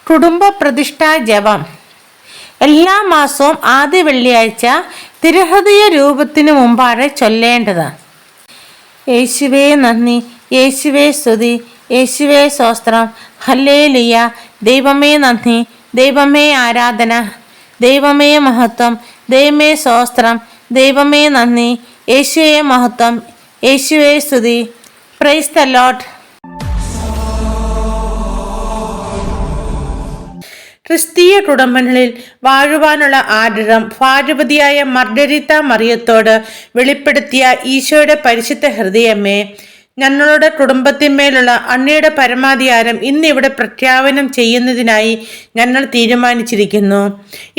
കുടുംബ പ്രതിഷ്ഠാ ജപം എല്ലാ മാസവും ആദ്യ വെള്ളിയാഴ്ച തിരുഹൃദയ രൂപത്തിനു മുമ്പാണ് ചൊല്ലേണ്ടത്. യേശുവേ നന്ദി, യേശുവേ സ്തുതി, യേശുവേ സ്തോത്രം, ഹല്ലേലൂയ. ദൈവമേ നന്ദി, ദൈവമേ ആരാധന, ദൈവമേ മഹത്വം, ദൈവമേ സ്തോത്രം, ദൈവമേ നന്ദി, യേശുവേ മഹത്വം, യേശുവേ സ്തുതി. Praise the Lord. ക്രിസ്തീയ കുടുംബങ്ങളിൽ വാഴുവാനുള്ള ആഗ്രഹം ഭാര്യവതിയായ മർഗരീത്ത മറിയത്തോട് വെളിപ്പെടുത്തിയ ഈശോയുടെ പരിശുദ്ധ ഹൃദയമേ, ഞങ്ങളുടെ കുടുംബത്തിന്മേലുള്ള അങ്ങയുടെ പരമാധികാരം ഇന്നിവിടെ പ്രഖ്യാപനം ചെയ്യുന്നതിനായി ഞങ്ങൾ തീരുമാനിച്ചിരിക്കുന്നു.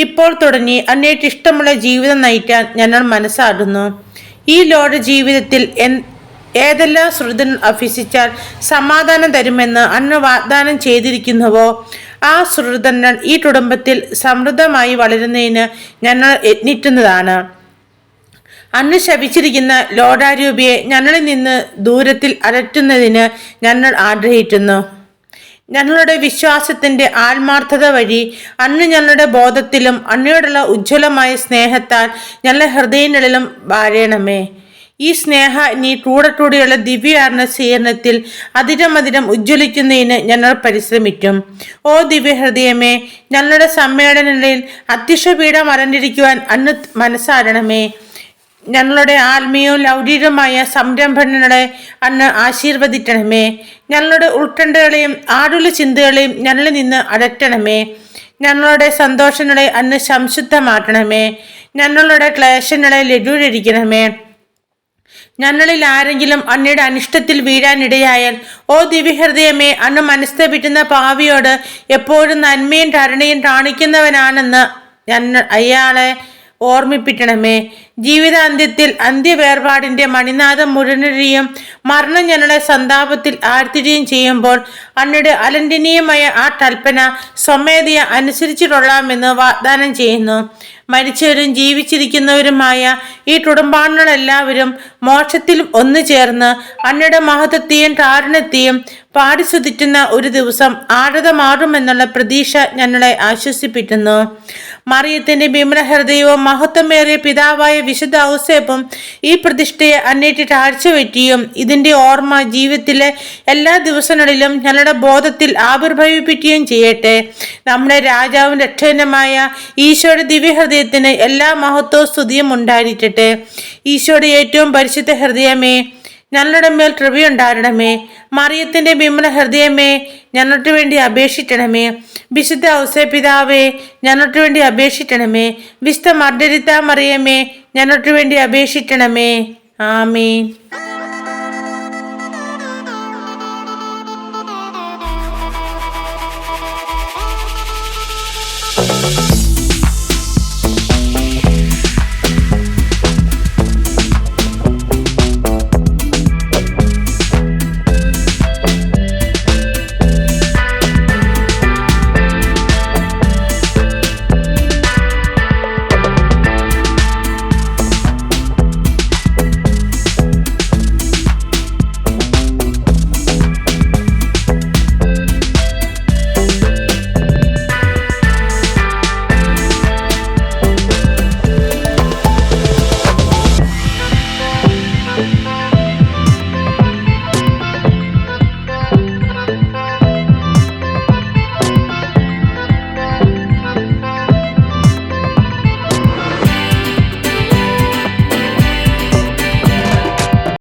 ഇപ്പോൾ തുടങ്ങി അങ്ങേക്ക് ഇഷ്ടമുള്ള ജീവിതം നയിക്കാൻ ഞങ്ങൾ മനസ്സാടുന്നു. ഈ ലോക ജീവിതത്തിൽ ഏതെല്ലാം ശ്രുതൻ അഭ്യസിച്ചാൽ സമാധാനം തരുമെന്ന് അങ്ങ് വാഗ്ദാനം ചെയ്തിരിക്കുന്നുവോ ആ ശ്രുതങ്ങൾ ഈ കുടുംബത്തിൽ സമൃദ്ധമായി വളരുന്നതിന് ഞങ്ങൾ യത്നിക്കുന്നതാണ്. അന്ന് ശപിച്ചിരിക്കുന്ന ലോകാരൂപിയെ ഞങ്ങളിൽ നിന്ന് ദൂരത്തിൽ അകറ്റുന്നതിന് ഞങ്ങൾ ആഗ്രഹിക്കുന്നു. ഞങ്ങളുടെ വിശ്വാസത്തിൻ്റെ ആത്മാർത്ഥത വഴി അന്ന് ഞങ്ങളുടെ ബോധത്തിലും അങ്ങയോടുള്ള ഉജ്ജ്വലമായ സ്നേഹത്താൽ ഞങ്ങളുടെ ഹൃദയങ്ങളിലും വാഴണമേ. ഈ സ്നേഹ നീ കൂടെയുള്ള ദിവ്യാർന്ന സ്വീകരണത്തിൽ അതിരമതിരം ഉജ്ജ്വലിക്കുന്നതിന് ഞങ്ങൾ പരിശ്രമിക്കും. ഓ ദിവ്യഹൃദയമേ, ഞങ്ങളുടെ സമ്മേളനങ്ങളിൽ അധ്യക്ഷപീഠം അലങ്കരിക്കുവാൻ അന്ന് മനസ്സാരണമേ. ഞങ്ങളുടെ ആത്മീയവും ലൗകികവുമായ സംരംഭങ്ങളെ അന്ന് ആശീർവദിക്കണമേ. ഞങ്ങളുടെ ഉത്കണ്ഠകളെയും ആടുള്ള ചിന്തകളെയും ഞങ്ങളിൽ നിന്ന് അകറ്റണമേ. ഞങ്ങളുടെ സന്തോഷങ്ങളെ അന്ന് സംശുദ്ധമാക്കണമേ. ഞങ്ങളുടെ ക്ലേശങ്ങളെ ലഘൂകരിക്കണമേ. ഞങ്ങളിൽ ആരെങ്കിലും അങ്ങയുടെ അനിഷ്ടത്തിൽ വീഴാനിടയായാൽ ഓ ദിവ്യഹൃദയമേ, അന്ന് മനസ്തപിക്കുന്ന പാവിയോട് എപ്പോഴും നന്മയും കരുണയും കാണിക്കുന്നവനാണെന്ന് അയാളെ ഓർമ്മിപ്പിക്കണമേ. ജീവിതാന്ത്യത്തിൽ അന്ത്യവേർപാടിൻ്റെ മണിനാഥം മുരണിയും മരണം ഞങ്ങളുടെ സന്താപത്തിൽ ആഴ്ത്തിടുകയും ചെയ്യുമ്പോൾ അങ്ങയുടെ അലംഘനീയമായ ആ കൽപ്പന സ്വമേധയ അനുസരിച്ചിട്ടുള്ളാമെന്ന് വാഗ്ദാനം ചെയ്യുന്നു. മരിച്ചവരും ജീവിച്ചിരിക്കുന്നവരുമായ ഈ കുടുംബാംഗങ്ങളെല്ലാവരും മോക്ഷത്തിൽ ഒന്നു ചേർന്ന് അങ്ങയുടെ മഹത്വത്തെയും കാരുണ്യത്തെയും പാടിസ്തുതിക്കുന്ന ഒരു ദിവസം ആഴതമാറുമെന്നുള്ള പ്രതീക്ഷ ഞങ്ങളെ ആശ്വസിപ്പിക്കുന്നു. മറിയത്തിന്റെ വിമല ഹൃദയവും മഹത്വമേറിയ പിതാവായ വിശുദ്ധ ഔസേപ്പും ഈ പ്രതിഷ്ഠയെ അങ്ങേക്ക് കാഴ്ചവെറ്റിയും ഇതിന്റെ ഓർമ്മ ജീവിതത്തിലെ എല്ലാ ദിവസങ്ങളിലും ഞങ്ങളുടെ ബോധത്തിൽ ആവിർഭവിപ്പിക്കുകയും ചെയ്യട്ടെ. നമ്മുടെ രാജാവും രക്ഷകനുമായ ഈശോയുടെ ദിവ്യഹൃദയത്തിന് എല്ലാ മഹത്വവും സ്തുതിയും ഉണ്ടായിരിക്കട്ടെ. ഈശോയുടെ ഏറ്റവും പരിശുദ്ധ ഹൃദയമേ, ഞങ്ങളുടെ മേൽ കൃപയുണ്ടാകണമേ. മറിയത്തിന്റെ വിമല ഹൃദയമേ, ഞങ്ങൾക്ക് വേണ്ടി അപേക്ഷിക്കണമേ. വിശുദ്ധ ഔസേപിതാവേ, ഞങ്ങൾക്ക് വേണ്ടി അപേക്ഷിക്കണമേ. വിശുദ്ധ മർഗരീത്ത മറിയമേ, ഞങ്ങൾക്ക് വേണ്ടി അപേക്ഷിക്കണമേ. ആമീൻ.